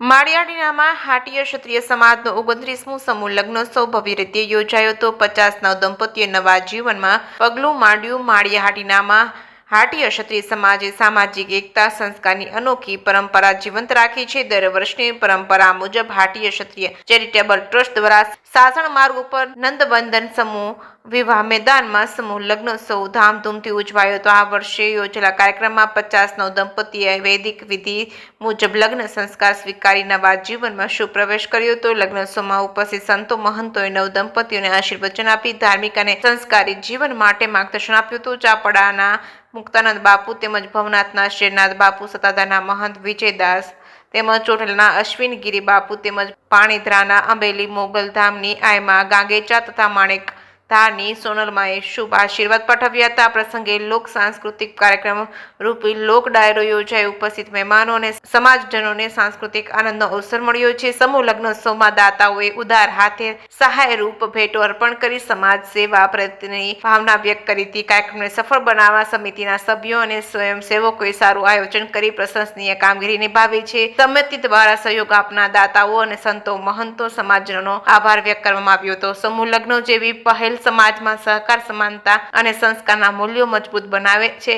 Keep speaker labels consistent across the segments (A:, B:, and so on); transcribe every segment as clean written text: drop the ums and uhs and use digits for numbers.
A: માળિયાડીનામાં હાટીય ક્ષત્રિય સમાજનો 29મો સમૂહ લગ્નોત્સવ ભવ્ય રીતે યોજાયો તો 50 નવદંપતીએ નવા જીવનમાં પગલું માંડ્યું। માળિયા હાટીનામાં હાટીય ક્ષત્રિય સમાજે સામાજિક એકતા સંસ્કારની અનોખી પરંપરા જીવંત રાખી છે। દર વર્ષની પરંપરા મુજબ હાટીય ક્ષત્રિય ચેરિટેબલ ટ્રસ્ટ દ્વારા સાસણ માર્ગ ઉપર નંદવંદન સમૂહ વિવાહ મેદાનમાં સમૂહ લગ્નોત્સવ ધામધૂમથી ઉજવાયો તો આ વર્ષે યોજેલા કાર્યક્રમમાં 50 નવદંપતીએ વૈદિક વિધિ મુજબ લગ્ન સંસ્કાર સ્વીકારી નવા જીવનમાં શુભ પ્રવેશ કર્યો તો લગ્નોત્સવમાં ઉપસ્થિત સંતો મહંતોએ નવદંપતીઓને આશીર્વચન આપી ધાર્મિક અને સંસ્કારી જીવન માટે માર્ગદર્શન આપ્યું હતું। ચાપડાના મુક્તાનંદ બાપુ તેમજ ભવનાથના શેરનાથ બાપુ, સત્તાધારના મહંત વિજયદાસ તેમજ ચોટીલાના અશ્વિન ગિરી બાપુ તેમજ પાણીધ્રાના અંબેલી મોગલધામની આયમા ગાંગેચા તથા માણેક ધારની સોનલમાએ શુભ આશીર્વાદ પાઠવ્યા હતા। આ પ્રસંગે લોક સાંસ્કૃતિક કાર્યક્રમ રૂપી લોક ડાયરો યોજાઈ ઉપસ્થિત મહેમાનો અને સમાજજનોને સાંસ્કૃતિક આનંદનો અવસર મળ્યો છે। સમૂહ લગ્નોત્સવમાં દાતાઓએ ઉદાર હાથે સહાય રૂપ ભેટો અર્પણ કરી સમાજ સેવા પ્રત્યેની ભાવના વ્યક્ત કરી હતી। કાર્યક્રમને સફળ બનાવવા સમિતિના સભ્યો અને સ્વયંસેવકોએ સારું આયોજન કરી પ્રશંસનીય કામગીરી નિભાવી છે। સમિતિ દ્વારા સહયોગ આપનાર દાતાઓ અને સંતો મહંતો સમાજજનોનો આભાર વ્યક્ત કરવામાં આવ્યો હતો। સમૂહ લગ્નો જેવી પહેલ સમાજમાં સહકાર, સમાનતા અને સંસ્કારના મૂલ્યો મજબૂત બનાવે છે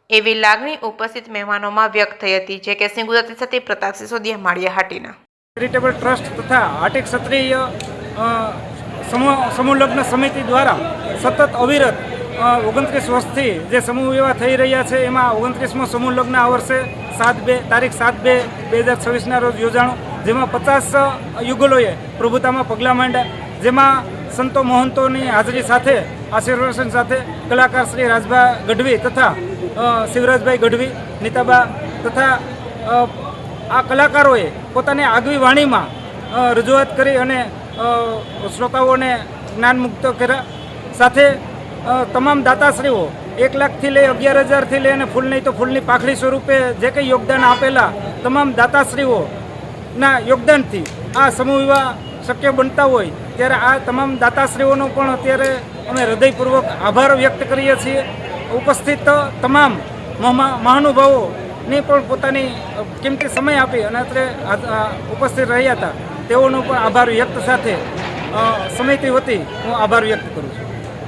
A: એવી લાગણી ઉપસ્થિત મહેમાનોમાં વ્યક્ત થઈ હતી। જે કે સિંહ ગુજરાતી સાથે પ્રતાપ સિસોદિયા, માળિયા હાટીના
B: ચેરિટેબલ ટ્રસ્ટ તથા હાટી ક્ષત્રિય સમૂહ લગ્ન સમિતિ દ્વારા સતત અવિરત 29 વર્ષથી જે સમૂહ વિવાહ થઈ રહ્યા છે એમાં 29મો સમૂહ લગ્ન આ વર્ષે તારીખ 7/2/2026ના રોજ યોજાણું, જેમાં 50 યુગલોએ પ્રભુતામાં પગલાં માંડ્યા, જેમાં સંતો મહંતોની હાજરી સાથે આશીર્વાદ સાથે કલાકાર શ્રી રાજભા ગઢવી તથા શિવરાજભાઈ ગઢવી, નીતાબા તથા આ કલાકારોએ પોતાની આગવી વાણીમાં રજૂઆત કરી અને શ્રોતાઓને જ્ઞાનમુક્ત કર્યા। સાથે તમામ દાતાશ્રીઓ 1 લાખથી લઈ 11,000થી લઈ અને ફૂલ નહીં તો ફૂલની પાખડી સ્વરૂપે જે કંઈ યોગદાન આપેલા તમામ દાતાશ્રીઓના યોગદાનથી આ સમૂહ વિવાહ શક્ય બનતા હોય ત્યારે આ તમામ દાતાશ્રીઓનો પણ અત્યારે અમે હૃદયપૂર્વક આભાર વ્યક્ત કરીએ છીએ। ઉપસ્થિત તમામ મહાનુભાવોની પણ પોતાની કિંમતી સમય આપી અને અત્યારે ઉપસ્થિત રહ્યા હતા તેઓનો પણ આભાર વ્યક્ત સાથે સમિતિ વતી હું આભાર વ્યક્ત કરું છું।